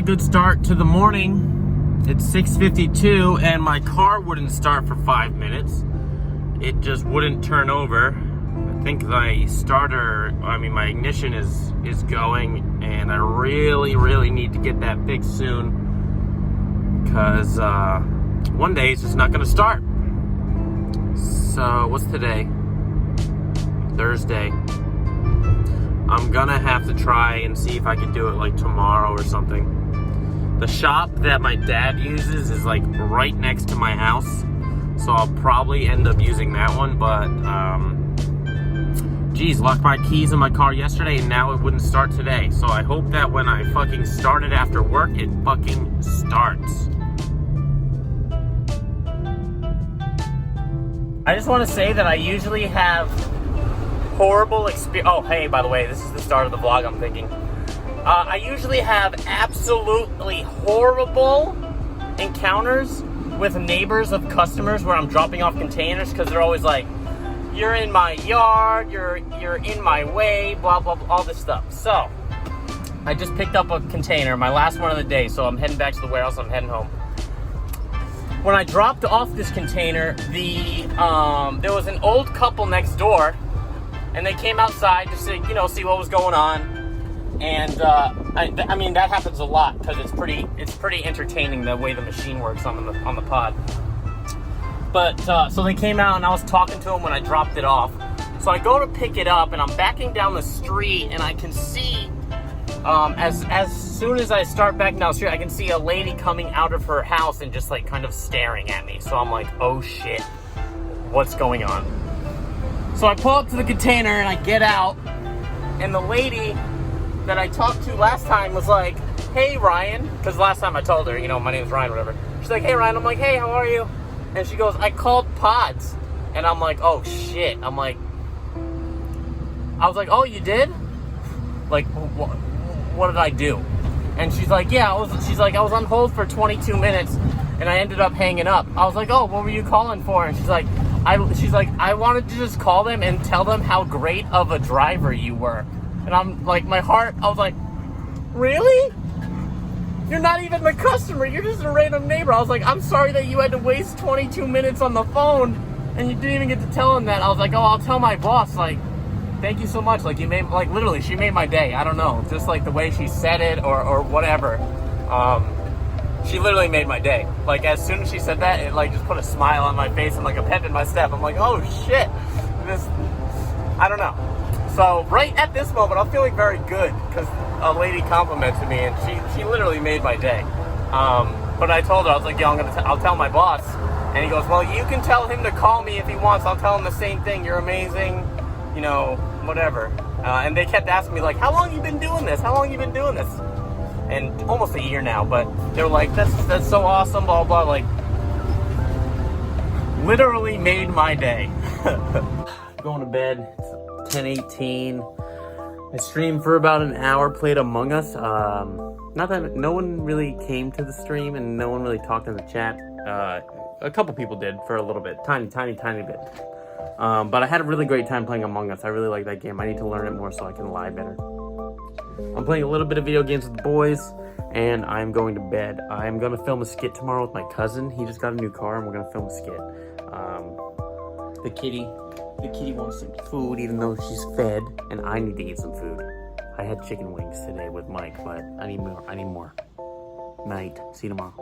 good start to the morning. It's 6:52 and my car wouldn't start for 5 minutes. It just wouldn't turn over. I think my ignition is going, and I really need to get that fixed soon, because one day it's just not gonna start. So what's today? Thursday. I'm gonna have to try and see if I can do it like tomorrow or something. The shop that my dad uses is like right next to my house, so I'll probably end up using that one, but geez, locked my keys in my car yesterday and now it wouldn't start today. So I hope that when I fucking start it after work, it fucking starts. I just want to say that I usually have horrible experience. Oh, hey, by the way, this is the start of the vlog, I'm thinking. I usually have absolutely horrible encounters with neighbors of customers where I'm dropping off containers, because they're always like, you're in my yard, you're in my way, blah, blah, blah, all this stuff. So, I just picked up a container, my last one of the day, so I'm heading back to the warehouse, I'm heading home. When I dropped off this container, there was an old couple next door, and they came outside just to, see what was going on. And I mean, that happens a lot because it's pretty entertaining the way the machine works on the pod. But so they came out and I was talking to them when I dropped it off. So I go to pick it up and I'm backing down the street, and I can see as soon as I start backing down the street, I can see a lady coming out of her house and just like kind of staring at me. So I'm like, oh shit, what's going on? So I pull up to the container and I get out, and the lady that I talked to last time was like, hey Ryan, because last time I told her, my name's Ryan, whatever. She's like, hey Ryan. I'm like, hey, how are you? And she goes, I called Pods. And I'm like, oh shit. I was like, oh, you did? Like, what did I do? And she's like, yeah, I was on hold for 22 minutes and I ended up hanging up. I was like, oh, what were you calling for? And she's like, I wanted to just call them and tell them how great of a driver you were. And I'm like, I was like, really? You're not even the customer, you're just a random neighbor. I was like, I'm sorry that you had to waste 22 minutes on the phone and you didn't even get to tell him that. I was like, oh, I'll tell my boss, like, thank you so much. Like, literally, she made my day. I don't know, just like the way she said it or whatever. She literally made my day. Like, as soon as she said that, it like just put a smile on my face and like a pep in my step. I'm like, oh shit, I don't know. So right at this moment, I'm feeling very good because a lady complimented me and she literally made my day. But I told her, I was like, yo, I'll tell my boss. And he goes, well, you can tell him to call me if he wants. I'll tell him the same thing. You're amazing, whatever. And they kept asking me, like, how long you been doing this? How long you been doing this? And almost a year now, but they were like, that's so awesome, blah, blah, like, literally made my day. Going to bed, it's 10:18. I streamed for about an hour, played Among Us. No one really came to the stream and no one really talked in the chat. A couple people did for a little bit, tiny bit. But I had a really great time playing Among Us. I really like that game. I need to learn it more so I can lie better. I'm playing a little bit of video games with the boys, and I'm going to bed. I'm going to film a skit tomorrow with my cousin. He just got a new car, and we're going to film a skit. The kitty wants some food, even though she's fed, and I need to eat some food. I had chicken wings today with Mike, but I need more. Night. See you tomorrow.